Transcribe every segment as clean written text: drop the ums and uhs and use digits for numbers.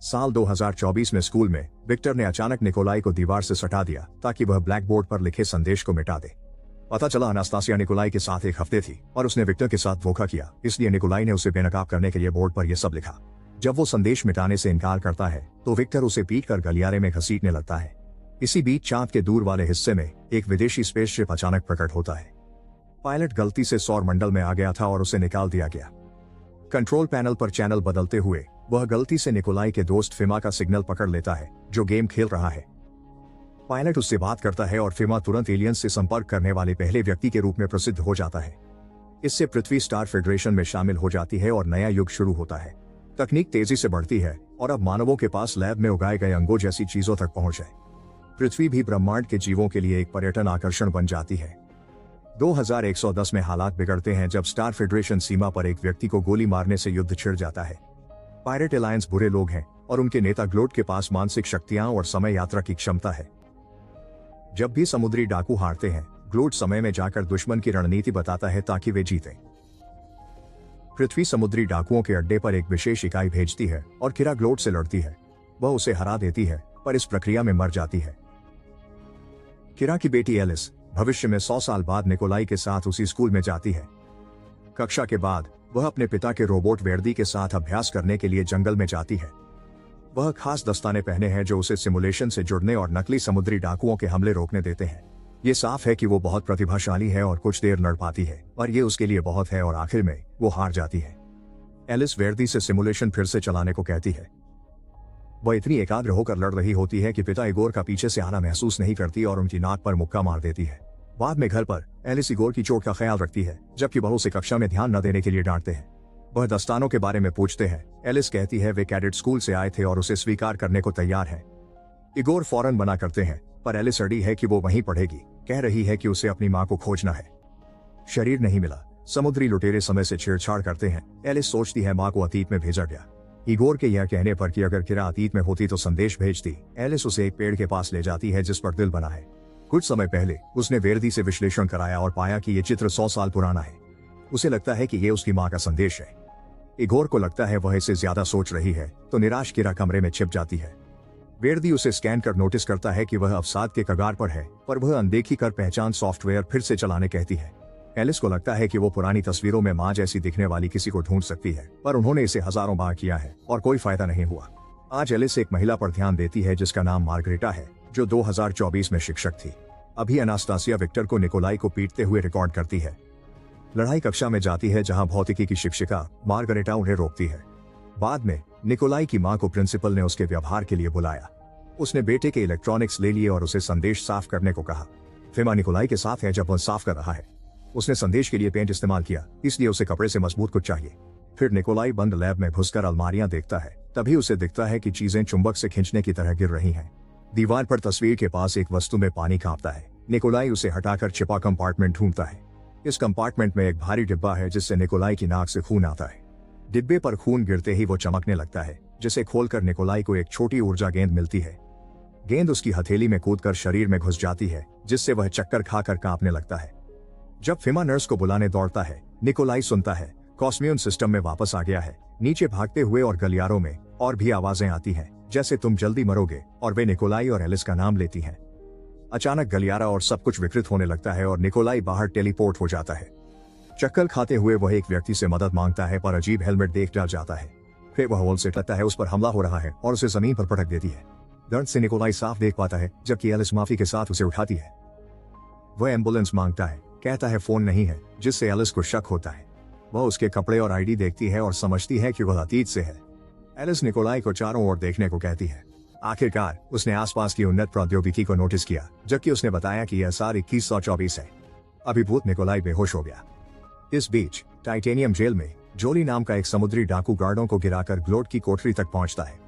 साल 2024 में स्कूल में विक्टर ने अचानक निकोलाई को दीवार से सटा दिया ताकि वह ब्लैक बोर्ड पर लिखे संदेश को मिटा दे। पता चला अनास्तासिया निकोलाई के साथ एक हफ्ते थी और उसने विक्टर के साथ धोखा किया, इसलिए निकोलाई ने उसे बेनकाब करने के लिए बोर्ड पर यह सब लिखा। जब वो संदेश मिटाने से इनकार करता है तो विक्टर उसे पीटकर गलियारे में घसीटने लगता है। इसी बीच चांद के दूर वाले हिस्से में एक विदेशी स्पेसशिप अचानक प्रकट होता है। पायलट गलती से सौर मंडल में आ गया था और उसे निकाल दिया गया। कंट्रोल पैनल पर चैनल बदलते हुए वह गलती से निकोलाई के दोस्त फिमा का सिग्नल पकड़ लेता है जो गेम खेल रहा है। पायलट उससे बात करता है और फिमा तुरंत एलियंस से संपर्क करने वाले पहले व्यक्ति के रूप में प्रसिद्ध हो जाता है। इससे पृथ्वी स्टार फेडरेशन में शामिल हो जाती है और नया युग शुरू होता है। तकनीक तेजी से बढ़ती है और अब मानवों के पास लैब में उगाए गए अंगों जैसी चीजों तक पहुंच है। पृथ्वी भी ब्रह्मांड के जीवों के लिए एक पर्यटन आकर्षण बन जाती है। 2110 में हालात बिगड़ते हैं जब स्टार फेडरेशन सीमा पर एक व्यक्ति को गोली मारने से युद्ध छिड़ जाता है। पायरेट अलायंस बुरे लोग हैं और उनके नेता ग्लोट के पास मानसिक शक्तियां और समय यात्रा की क्षमता है। जब भी समुद्री डाकू हारते हैं, ग्लोट समय में जाकर दुश्मन की रणनीति बताता है ताकि वे जीतें। पृथ्वी समुद्री डाकुओं के अड्डे पर एक विशेष इकाई भेजती है और किरा ग्लोट से लड़ती है। वह उसे हरा देती है पर इस प्रक्रिया में मर जाती है। किरा की बेटी एलिस भविष्य में 100 साल बाद निकोलाई के साथ उसी स्कूल में जाती है। कक्षा के बाद वह अपने पिता के रोबोट वेर्दी के साथ अभ्यास करने के लिए जंगल में जाती है। वह खास दस्ताने पहने हैं जो उसे सिमुलेशन से जुड़ने और नकली समुद्री डाकुओं के हमले रोकने देते हैं। ये साफ है कि वो बहुत प्रतिभाशाली है और कुछ देर लड़ पाती है, पर ये उसके लिए बहुत है और आखिर में वो हार जाती है। एलिस वेर्दी से सिमुलेशन फिर से चलाने को कहती है। वह इतनी एकाग्र होकर लड़ रही होती है कि पिता इगोर का पीछे से आना महसूस नहीं करती और उनकी नाक पर मुक्का मार देती है। बाद में घर पर एलिस इगोर की चोट का ख्याल रखती है, जबकि वह उसे कक्षा में ध्यान न देने के लिए डांटते हैं। वह दस्तानों के बारे में पूछते हैं। एलिस कहती है वे कैडेट स्कूल से आए थे और उसे स्वीकार करने को तैयार है। इगोर फौरन मना करते हैं, पर एलिस अड़ी है कि वो वहीं पढ़ेगी। कह रही है कि उसे अपनी मां को खोजना है। शरीर नहीं मिला। समुद्री लुटेरे समय से छेड़छाड़ करते हैं। एलिस सोचती है मां को अतीत में भेजा गया। इगोर के यह कहने पर कि अगर किरा अतीत में होती तो संदेश भेजती। एलिस उसे एक पेड़ के पास ले जाती है जिस पर दिल बना है। कुछ समय पहले उसने वेर्दी से विश्लेषण कराया और पाया कि यह चित्र 100 साल पुराना है। उसे लगता है कि यह उसकी मां का संदेश है। इगोर को लगता है वह इसे ज्यादा सोच रही है, तो निराश किरा कमरे में छिप जाती है। वेर्दी उसे स्कैन कर नोटिस करता है कि वह अवसाद के कगार पर है, पर वह अनदेखी कर पहचान सॉफ्टवेयर फिर से चलाने कहती है। एलिस को लगता है कि वो पुरानी तस्वीरों में मां जैसी दिखने वाली किसी को ढूंढ सकती है, पर उन्होंने इसे हजारों बार किया है और कोई फायदा नहीं हुआ। आज एलिस एक महिला पर ध्यान देती है जिसका नाम मार्गरेटा है, जो 2024 में शिक्षक थी। अभी अनास्तासिया विक्टर को निकोलाई को पीटते हुए रिकॉर्ड करती है। लड़ाई कक्षा में जाती है जहां भौतिकी की शिक्षिका मार्गरेटा उन्हें रोकती है। बाद में निकोलाई की मां को प्रिंसिपल ने उसके व्यवहार के लिए बुलाया। उसने बेटे के इलेक्ट्रॉनिक्स ले लिए और उसे संदेश साफ करने को कहा। फिमा निकोलाई के साथ है जब वह साफ कर रहा है। उसने संदेश के लिए पेंट इस्तेमाल किया, इसलिए उसे कपड़े से मजबूत कुछ चाहिए। फिर निकोलाई बंद लैब में घुसकर अलमारियां देखता है। तभी उसे दिखता है कि चीजें चुंबक से खींचने की तरह गिर रही हैं। दीवार पर तस्वीर के पास एक वस्तु में पानी कांपता है। निकोलाई उसे हटाकर छिपा कंपार्टमेंट ढूंढता है। इस कंपार्टमेंट में एक भारी डिब्बा है जिससे निकोलाई की नाक से खून आता है। डिब्बे पर खून गिरते ही वो चमकने लगता है, जिसे खोलकर निकोलाई को एक छोटी ऊर्जा गेंद मिलती है। गेंद उसकी हथेली में कूदकर शरीर में घुस जाती है, जिससे वह चक्कर खाकर कांपने लगता है। जब फिमा नर्स को बुलाने दौड़ता है, निकोलाई सुनता है कॉस्मियन सिस्टम में वापस आ गया है। नीचे भागते हुए और गलियारों में और भी आवाजें आती हैं, जैसे तुम जल्दी मरोगे, और वे निकोलाई और एलिस का नाम लेती हैं। अचानक गलियारा और सब कुछ विकृत होने लगता है और निकोलाई बाहर टेलीपोर्ट हो जाता है। चक्कर खाते हुए वह एक व्यक्ति से मदद मांगता है, पर अजीब हेलमेट देख डर जाता है। फिर वह होल से लगता है उस पर हमला हो रहा है और उसे जमीन पर पटक देती है। दर्द से निकोलाई साफ देख पाता है, जबकि एलिस माफी के साथ उसे उठाती है। वह एम्बुलेंस मांगता है, कहता है फोन नहीं है, जिससे एलिस को शक होता है। वह उसके कपड़े और आईडी देखती है और समझती है कि वह अतीत से है। एलिस निकोलाई को चारों ओर देखने को कहती है। आखिरकार उसने आसपास की उन्नत प्रौद्योगिकी को नोटिस किया, जबकि उसने बताया कि यह साल 2124 है। अभिभूत निकोलाई बेहोश हो गया। इस बीच टाइटेनियम जेल में जोली नाम का एक समुद्री डाकू गार्डों को गिराकर ग्लोट की कोठरी तक पहुंचता है।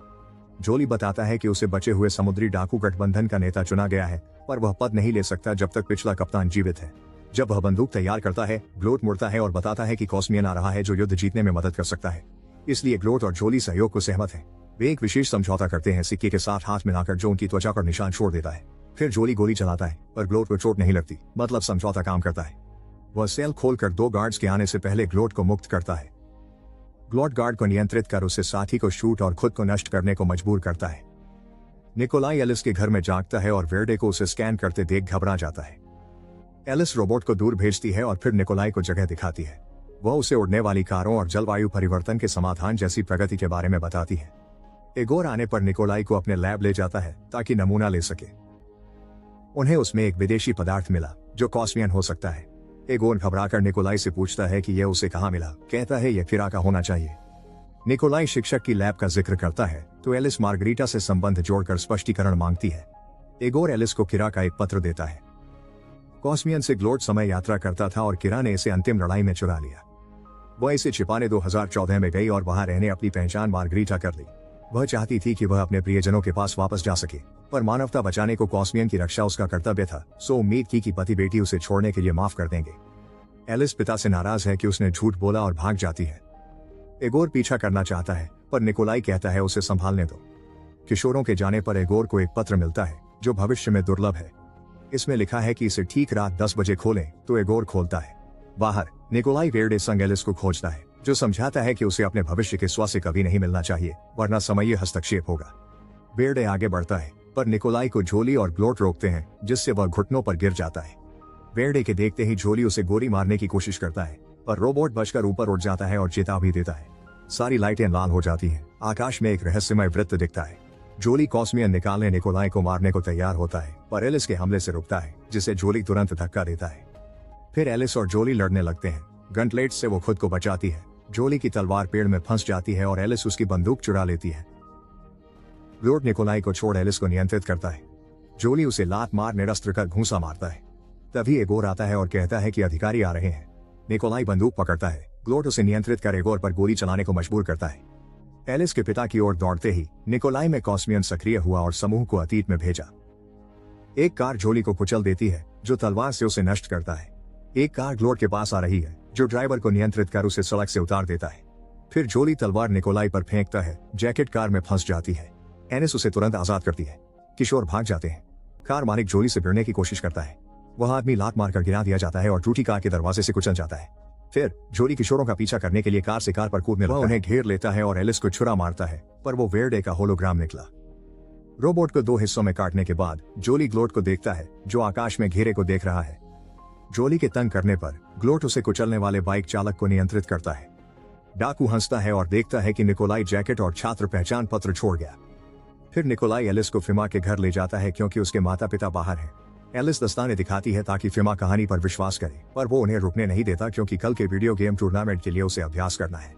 जोली बताता है कि उसे बचे हुए समुद्री डाकू गठबंधन का नेता चुना गया है, पर वह पद नहीं ले सकता जब तक पिछला कप्तान जीवित है। जब वह बंदूक तैयार करता है, ग्लोट मुड़ता है और बताता है कि कॉस्मियन आ रहा है जो युद्ध जीतने में मदद कर सकता है। इसलिए ग्लोट और जोली सहयोग को सहमत हैं। वे एक विशेष समझौता करते हैं, सिक्के के साथ हाथ मिलाकर जो उनकी त्वचा पर निशान छोड़ देता है। फिर जोली गोली चलाता है, पर ग्लोट को चोट नहीं लगती, मतलब समझौता काम करता है। वह सेल खोलकर 2 गार्ड्स के आने से पहले ग्लोट को मुक्त करता है। ग्लोट गार्ड को नियंत्रित कर उसे साथी को शूट और खुद को नष्ट करने को मजबूर करता है। निकोलाई एलिस के घर में जागता है और वेर्डे को उसे स्कैन करते देख घबरा जाता है। एलिस रोबोट को दूर भेजती है और फिर निकोलाई को जगह दिखाती है। वह उसे उड़ने वाली कारों और जलवायु परिवर्तन के समाधान जैसी प्रगति के बारे में बताती है। एगोर आने पर निकोलाई को अपने लैब ले जाता है ताकि नमूना ले सके। उन्हें उसमें एक विदेशी पदार्थ मिला जो कॉस्मियन हो सकता है। एगोर घबराकर निकोलाई से पूछता है कि यह उसे कहाँ मिला। कहता है यह किरा का होना चाहिए। निकोलाई शिक्षक की लैब का जिक्र करता है तो एलिस मार्गरीटा से संबंध जोड़कर स्पष्टीकरण मांगती है। एगोर एलिस को किरा का एक पत्र देता है। कॉस्मियन से ग्लोट समय यात्रा करता था और किरा ने इसे अंतिम लड़ाई में चुरा लिया। वह इसे छिपाने 2014 में गई और वहां रहने अपनी पहचान मार्गरीटा कर ली। वह चाहती थी कि वह अपने प्रियजनों के पास वापस जा सके, पर मानवता बचाने को कॉस्मियन की रक्षा उसका कर्तव्य था, सो उम्मीद की कि पति बेटी उसे छोड़ने के लिए माफ कर देंगे। एलिस पिता से नाराज है कि उसने झूठ बोला और भाग जाती है। एगोर पीछा करना चाहता है पर निकोलाई कहता है उसे संभालने दो। किशोरों के जाने पर एगोर को एक पत्र मिलता है जो भविष्य में दुर्लभ है। इसमें लिखा है कि इसे ठीक रात 10 बजे खोलें, तो एगोर खोलता है। बाहर निकोलाई वेर्डे संग एलिस को खोजता है जो समझाता है कि उसे अपने भविष्य के स्वास्थ्य कभी नहीं मिलना चाहिए वरना समयी हस्तक्षेप होगा। वेर्डे आगे बढ़ता है पर निकोलाई को झोली और ग्लोट रोकते हैं जिससे वह घुटनों पर गिर जाता है। वेर्डे के देखते ही झोली उसे गोली मारने की कोशिश करता है पर रोबोट बचकर ऊपर उठ जाता है और चेता भी देता है। सारी लाइटें लाल हो जाती हैं। आकाश में एक रहस्यमय वृत्त दिखता है। जोली कॉस्मियन निकालने निकोलाई को मारने को तैयार होता है पर एलिस के हमले से रुकता है जिसे जोली तुरंत धक्का देता है। फिर एलिस और जोली लड़ने लगते हैं। गंटलेट से वो खुद को बचाती है। जोली की तलवार पेड़ में फंस जाती है और एलिस उसकी बंदूक चुरा लेती है। ग्लोट निकोलाई को छोड़ एलिस को नियंत्रित करता है। जोली उसे लात मार निरस्त्र कर घूंसा मारता है। तभी एगोर आता है और कहता है कि अधिकारी आ रहे हैं। निकोलाई बंदूक पकड़ता है। ग्लोट उसे नियंत्रित कर एगोर पर गोली चलाने को मजबूर करता है। एलिस के पिता की ओर दौड़ते ही निकोलाई में कॉस्मियन सक्रिय हुआ और समूह को अतीत में भेजा। एक कार जोली को कुचल देती है जो तलवार से उसे नष्ट करता है। एक कार ग्लोट के पास आ रही है जो ड्राइवर को नियंत्रित कर उसे सड़क से उतार देता है। फिर जोली तलवार निकोलाई पर फेंकता है। जैकेट कार में फंस जाती है। एलिस उसे तुरंत आजाद करती है। किशोर भाग जाते हैं। कार मालिक जोली से भिड़ने की कोशिश करता है। वह आदमी लात मारकर गिरा दिया जाता है और टूटी कार के दरवाजे से कुचल जाता है। फिर जोली किशोरों का पीछा करने के लिए कार से कार पर कूदने लगता है। उन्हें घेर लेता है और एलिस को छुरा मारता है पर वो वेर्डे का होलोग्राम निकला। रोबोट को 2 हिस्सों में काटने के बाद जोली ग्लोट को देखता है जो आकाश में घेरे को देख रहा है। जोली के तंग करने पर ग्लोट उसे कुचलने वाले बाइक चालक को नियंत्रित करता है। डाकू हंसता है और देखता है कि निकोलाई जैकेट और छात्र पहचान पत्र छोड़ गया। फिर निकोलाई एलिस को फिमा के घर ले जाता है क्योंकि उसके माता पिता बाहर हैं। एलिस दस्ताने दिखाती है ताकि फिमा कहानी पर विश्वास करे पर वो उन्हें रुकने नहीं देता क्योंकि कल के वीडियो गेम टूर्नामेंट के लिए उसे अभ्यास करना है।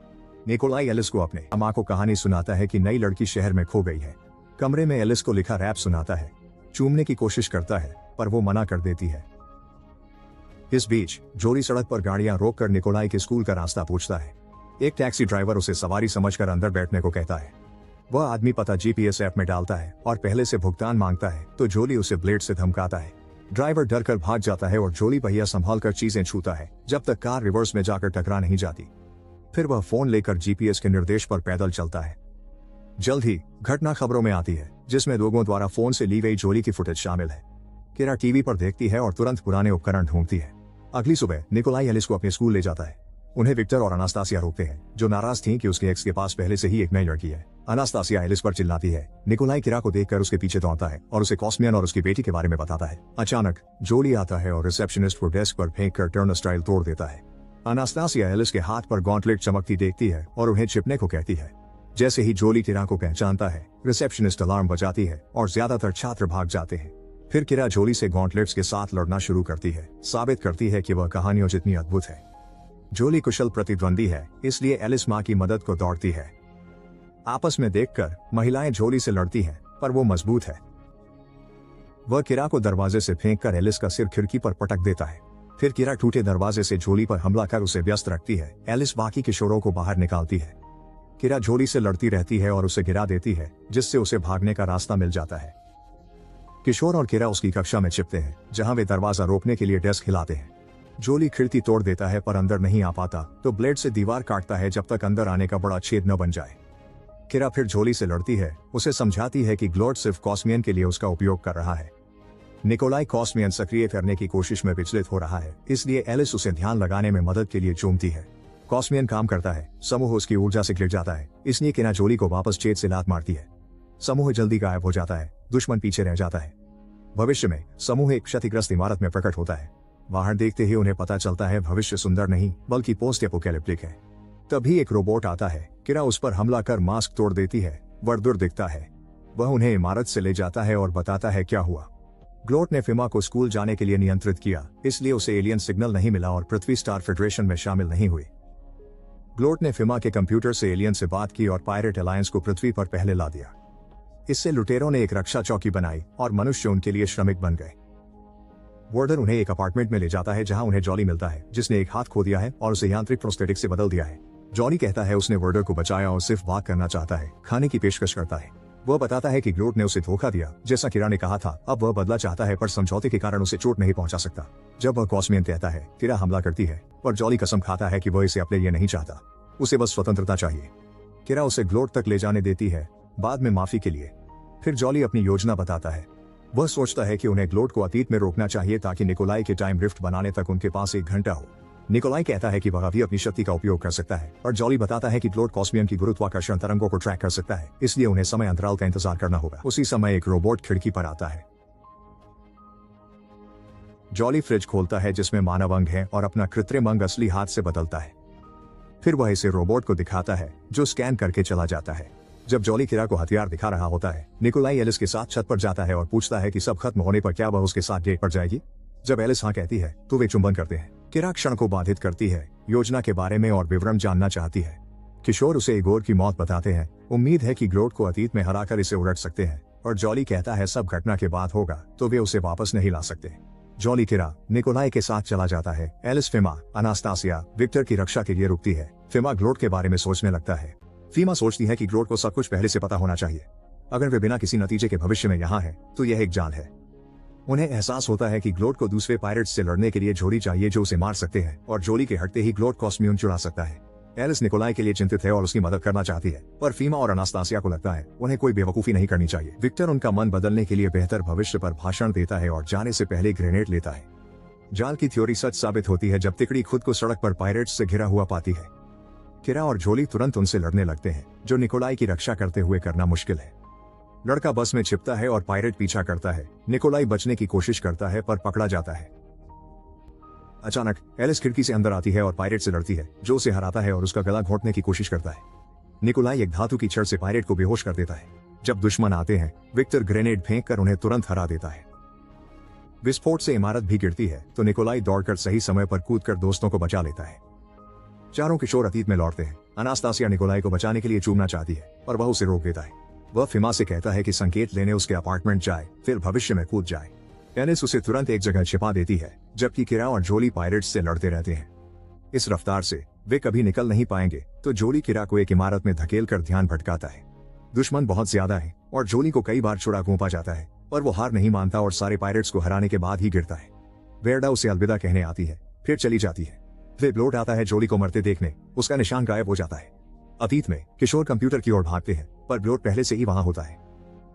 निकोलाई एलिस को अपने माँ को कहानी सुनाता है कि नई लड़की शहर में खो गई है। कमरे में एलिस को लिखा रैप सुनाता है। चूमने की कोशिश करता है पर वो मना कर देती है। इस बीच जोली सड़क पर गाड़ियां रोककर निकोलाई के स्कूल का रास्ता पूछता है। एक टैक्सी ड्राइवर उसे सवारी समझकर अंदर बैठने को कहता है। वह आदमी पता जीपीएस ऐप में डालता है और पहले से भुगतान मांगता है तो जोली उसे ब्लेड से धमकाता है। ड्राइवर डर कर भाग जाता है और जोली पहिया संभाल कर चीजें छूता है जब तक कार रिवर्स में जाकर टकरा नहीं जाती। फिर वह फोन लेकर जीपीएस के निर्देश पर पैदल चलता है। जल्द ही घटना खबरों में आती है जिसमें लोगों द्वारा फोन से ली गई जोली की फुटेज शामिल है। किरा टीवी पर देखती है और तुरंत पुराने उपकरण ढूंढती है। अगली सुबह निकोलाई एलिस को अपने स्कूल ले जाता है। उन्हें विक्टर और अनास्तासिया रोकते हैं जो नाराज थीं कि उसके एक्स के पास पहले से ही एक नई लड़की है। अनास्तासिया एलिस पर चिल्लाती है। निकोलाई किरा को देखकर उसके पीछे दौड़ता है और उसे कॉस्मियन और उसकी बेटी के बारे में बताता है। अचानक जोली आता है और रिसेप्शनिस्ट को डेस्क पर फेंक कर टर्नस्टाइल तोड़ देता है। अनास्तासिया एलिस के हाथ पर गॉन्टलेट चमकती देखती है और उन्हें छिपने को कहती है। जैसे ही जोली किरा को पहचानता है रिसेप्शनिस्ट अलार्म बजाती है और ज्यादातर छात्र भाग जाते हैं। फिर किरा जोली से गॉन्टलेट्स के साथ लड़ना शुरू करती है, साबित करती है कि वह कहानियों जितनी अद्भुत है। जोली कुशल प्रतिद्वंदी है इसलिए एलिस माँ की मदद को दौड़ती है। आपस में देखकर महिलाएं जोली से लड़ती हैं पर वो मजबूत है। वह किरा को दरवाजे से फेंककर एलिस का सिर खिड़की पर पटक देता है। फिर किरा टूटे दरवाजे से जोली पर हमला कर उसे व्यस्त रखती है। एलिस बाकी किशोरों को बाहर निकालती है। किरा जोली से लड़ती रहती है और उसे गिरा देती है जिससे उसे भागने का रास्ता मिल जाता है। किशोर और किरा उसकी कक्षा में छिपते हैं जहां वे दरवाजा रोकने के लिए डेस्क हिलाते हैं। जोली खिड़की तोड़ देता है पर अंदर नहीं आ पाता तो ब्लेड से दीवार काटता है जब तक अंदर आने का बड़ा छेद न बन जाए। किरा फिर जोली से लड़ती है, उसे समझाती है कि ग्लोट सिर्फ कॉस्मियन के लिए उसका उपयोग कर रहा है। निकोलाई कॉस्मियन सक्रिय करने की कोशिश में विचलित हो रहा है इसलिए एलिस उसे ध्यान लगाने में मदद के लिए चूमती है। कॉस्मियन काम करता है, समूह उसकी ऊर्जा से गिर जाता है, इसलिए किरा जोली को वापस चेत से लात मारती है। समूह जल्दी गायब हो जाता है, दुश्मन पीछे रह जाता है। भविष्य में समूह एक क्षतिग्रस्त इमारत में प्रकट होता है। बाहर देखते ही उन्हें पता चलता है भविष्य सुंदर नहीं बल्कि पोस्ट एपोकैलिप्टिक है। तभी एक रोबोट आता है, किरा उस पर हमला कर मास्क तोड़ देती है। वर्दुर दिखता है, वह उन्हें इमारत से ले जाता है और बताता है क्या हुआ। ग्लोट ने फिमा को स्कूल जाने के लिए नियंत्रित किया, इसलिए उसे एलियन सिग्नल नहीं मिला और पृथ्वी स्टार फेडरेशन में शामिल नहीं हुई। ग्लोट ने फिमा के कंप्यूटर से एलियन से बात की और पायरेट अलायंस को पृथ्वी पर पहले ला दिया। इससे लुटेरों ने एक रक्षा चौकी बनाई और मनुष्य उनके लिए श्रमिक बन गए। वार्डर उन्हें एक अपार्टमेंट में ले जाता है जहां उन्हें जॉली मिलता है, जिसने एक हाथ खो दिया है और उसे यांत्रिक प्रोस्थेटिक से बदल दिया है। जॉली कहता है उसने वार्डर को बचाया और सिर्फ बात करना चाहता है, खाने की पेशकश करता है। वह बताता है कि ग्लोट ने उसे धोखा दिया, जैसा किरा ने कहा था। अब वह बदला चाहता है पर समझौते के कारण उसे चोट नहीं पहुंचा सकता। जब वह कॉस्मियन कहता है, किरा हमला करती है, पर जॉली कसम खाता है कि वह इसे अपने लिए नहीं चाहता, उसे बस स्वतंत्रता चाहिए। किरा उसे ग्लोट तक ले जाने देती है, बाद में माफी के लिए। फिर जॉली अपनी योजना बताता है। वह सोचता है कि उन्हें ग्लोट को अतीत में रोकना चाहिए ताकि निकोलाई के टाइम रिफ्ट बनाने तक उनके पास 1 घंटा हो। निकोलाई कहता है कि वह अभी अपनी शक्ति का उपयोग कर सकता है और जॉली बताता है कि ग्लोट कॉस्मियन की गुरुत्वाकर्षण तरंगों को ट्रैक कर सकता है, इसलिए उन्हें समय अंतराल का इंतजार करना होगा। उसी समय एक रोबोट खिड़की पर आता है। जॉली फ्रिज खोलता है जिसमें मानव अंग है और अपना कृत्रिम अंग असली हाथ से बदलता है। फिर वह इसे रोबोट को दिखाता है जो स्कैन करके चला जाता है। जब जॉली किरा को हथियार दिखा रहा होता है, निकोलाई एलिस के साथ छत पर जाता है और पूछता है कि सब खत्म होने पर क्या वह उसके साथ डेट पर जाएगी। जब एलिस हाँ कहती है तो वे चुंबन करते हैं। किरा क्षण को बाधित करती है, योजना के बारे में और विवरण जानना चाहती है। किशोर उसे इगोर की मौत बताते हैं। उम्मीद है कि ग्लोट को अतीत में हराकर इसे उलट सकते हैं, और जॉली कहता है सब घटना के बाद होगा तो वे उसे वापस नहीं ला सकते। जॉली किरा निकोलाई के साथ चला जाता है। एलिस फिमा, अनास्तासिया, विक्टर की रक्षा के लिए रुकती है। फिमा ग्लोट के बारे में सोचने लगता है। फीमा सोचती है कि ग्लोट को सब कुछ पहले से पता होना चाहिए। अगर वे बिना किसी नतीजे के भविष्य में यहाँ है तो यह एक जाल है। उन्हें एहसास होता है कि ग्लोट को दूसरे पायरेट्स से लड़ने के लिए जोड़ी चाहिए जो उसे मार सकते हैं, और जोली के हटते ही ग्लोट कॉस्मियन चुरा सकता है। एलिस निकोलाई के लिए चिंतित है और उसकी मदद करना चाहती है, पर फीमा और अनास्तासिया को लगता है उन्हें कोई बेवकूफी नहीं करनी चाहिए। विक्टर उनका मन बदलने के लिए बेहतर भविष्य पर भाषण देता है और जाने से पहले ग्रेनेड लेता है। जाल की थ्योरी सच साबित होती है जब तिकड़ी खुद को सड़क पर पायरेट्स से घिरा हुआ पाती है। किरा और जोली तुरंत उनसे लड़ने लगते हैं, जो निकोलाई की रक्षा करते हुए करना मुश्किल है। लड़का बस में छिपता है और पायरेट पीछा करता है। निकोलाई बचने की कोशिश करता है पर पकड़ा जाता है। अचानक एलिस खिड़की से अंदर आती है और पायरेट से लड़ती है, जो उसे हराता है और उसका गला घोंटने की कोशिश करता है। निकोलाई एक धातु की छड़ से पायरेट को बेहोश कर देता है। जब दुश्मन आते हैं, विक्टर ग्रेनेड फेंक कर उन्हें तुरंत हरा देता है। विस्फोट से इमारत भी गिरती है तो निकोलाई दौड़कर सही समय पर कूदकर दोस्तों को बचा लेता है। चारों किशोर अतीत में लौटते हैं। अनास्तासिया निकोलाई को बचाने के लिए चूमना चाहती है पर वह उसे रोक देता है। वह फिमा से कहता है कि संकेत लेने उसके अपार्टमेंट जाए, फिर भविष्य में कूद जाए। एलिस उसे तुरंत एक जगह छिपा देती है, जबकि किरा और जोली पायरेट्स से लड़ते रहते हैं। इस रफ्तार से वे कभी निकल नहीं पाएंगे तो जोली किरा को एक इमारत में धकेल कर ध्यान भटकाता है। दुश्मन बहुत ज्यादा है और जोली को कई बार छुड़ा घोंपा जाता है, पर वो हार नहीं मानता और सारे पायरेट्स को हराने के बाद ही गिरता है। वेरडा उसे अलविदा कहने आती है, फिर चली जाती है। वे ग्लोट आता है जोली को मरते देखने, उसका निशान गायब हो जाता है। अतीत में किशोर कंप्यूटर की ओर भागते हैं, पर ग्लोट पहले से ही वहां होता है।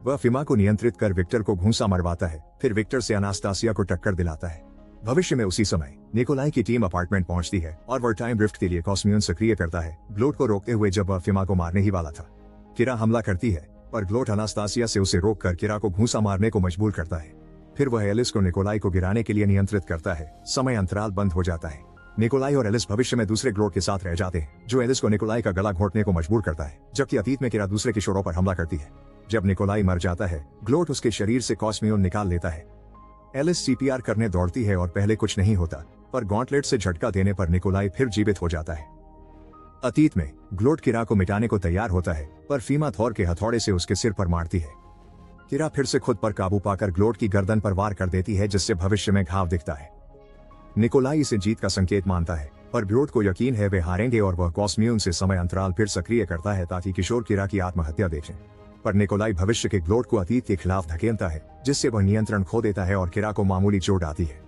वह फिमा को नियंत्रित कर विक्टर को घूंसा मरवाता है, फिर विक्टर से अनास्तासिया को टक्कर दिलाता है। भविष्य में उसी समय निकोलाई की टीम अपार्टमेंट पहुंचती है और वह टाइम रिफ्ट के लिए कॉस्मियन सक्रिय करता है, ग्लोट को रोकते हुए जब वह फिमा को मारने ही वाला था। किरा हमला करती है, पर ग्लोट अनास्तासिया से उसे रोककर किरा को घूंसा मारने को मजबूर करता है। फिर वह एलिस को निकोलाई को गिराने के लिए नियंत्रित करता है। समय अंतराल बंद हो जाता है। निकोलाई और एलिस भविष्य में दूसरे ग्लोट के साथ रह जाते हैं, जो एलिस को निकोलाई का गला घोंटने को मजबूर करता है, जबकि अतीत में किरा दूसरे किशोरों पर हमला करती है। जब निकोलाई मर जाता है, ग्लोट उसके शरीर से कॉस्मियन निकाल लेता है। एलिस सीपीआर करने दौड़ती है और पहले कुछ नहीं होता, पर गॉन्टलेट से झटका देने पर निकोलाई फिर जीवित हो जाता है। अतीत में ग्लोट किरा को मिटाने को तैयार होता है, पर फीमा थॉर के हथौड़े से उसके सिर पर मारती है। किरा फिर से खुद पर काबू पाकर ग्लोट की गर्दन पर वार कर देती है, जिससे भविष्य में घाव दिखता है। निकोलाई इसे जीत का संकेत मानता है, पर ग्लोट को यकीन है वे हारेंगे और वह कॉस्मियन से समय अंतराल फिर सक्रिय करता है ताकि किशोर किरा की आत्महत्या देखें। पर निकोलाई भविष्य के ग्लोट को अतीत के खिलाफ धकेलता है, जिससे वह नियंत्रण खो देता है और किरा को मामूली चोट आती है।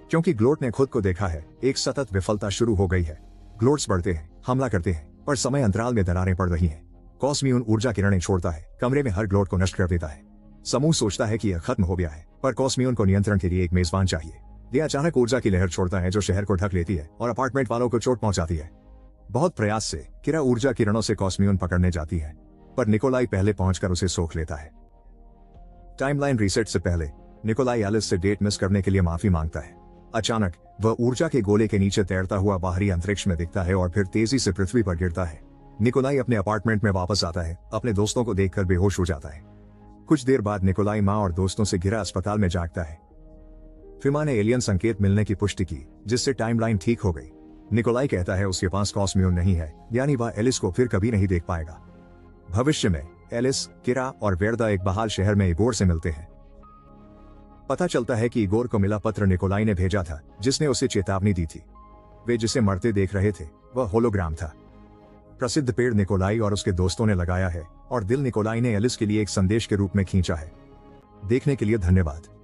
क्योंकि ग्लोट ने खुद को देखा है, एक सतत विफलता शुरू हो गई है। ग्लोट्स बढ़ते हैं, हमला करते हैं, पर समय अंतराल में दरारें पड़ रही हैं। कॉस्मियन ऊर्जा किरणें छोड़ता है, कमरे में हर ग्लोट को नष्ट कर देता है। समूह सोचता है कि यह खत्म हो गया है, पर कॉस्मियन को नियंत्रण के लिए एक मेजबान चाहिए। यह अचानक ऊर्जा की लहर छोड़ता है जो शहर को ढक लेती है और अपार्टमेंट वालों को चोट पहुंचाती है। बहुत प्रयास से किरा ऊर्जा किरणों से कॉस्मियन पकड़ने जाती है, पर निकोलाई पहले पहुंचकर उसे सोख लेता है। टाइमलाइन रीसेट से पहले निकोलाई एलिस से डेट मिस करने के लिए माफी मांगता है। अचानक वह ऊर्जा के गोले के नीचे तैरता हुआ बाहरी अंतरिक्ष में दिखता है और फिर तेजी से पृथ्वी पर गिरता है। निकोलाई अपने अपार्टमेंट में वापस आता है, अपने दोस्तों को देखकर बेहोश हो जाता है। कुछ देर बाद निकोलाई मां और दोस्तों से घिरा अस्पताल में जागता है। फिमा ने एलियन संकेत मिलने की पुष्टि की, जिससे टाइमलाइन ठीक हो गई। निकोलाई कहता है उसके पास कॉस्मियन नहीं है, यानी वह एलिस को फिर कभी नहीं देख पाएगा। भविष्य में एलिस, किरा और वेरदा एक बहाल शहर में इगोर से मिलते हैं। पता चलता है कि इगोर को मिला पत्र निकोलाई ने भेजा था, जिसने उसे चेतावनी दी थी। वे जिसे मरते देख रहे थे वह होलोग्राम था। प्रसिद्ध पेड़ निकोलाई और उसके दोस्तों ने लगाया है और दिल निकोलाई ने एलिस के लिए एक संदेश के रूप में खींचा है। देखने के लिए धन्यवाद।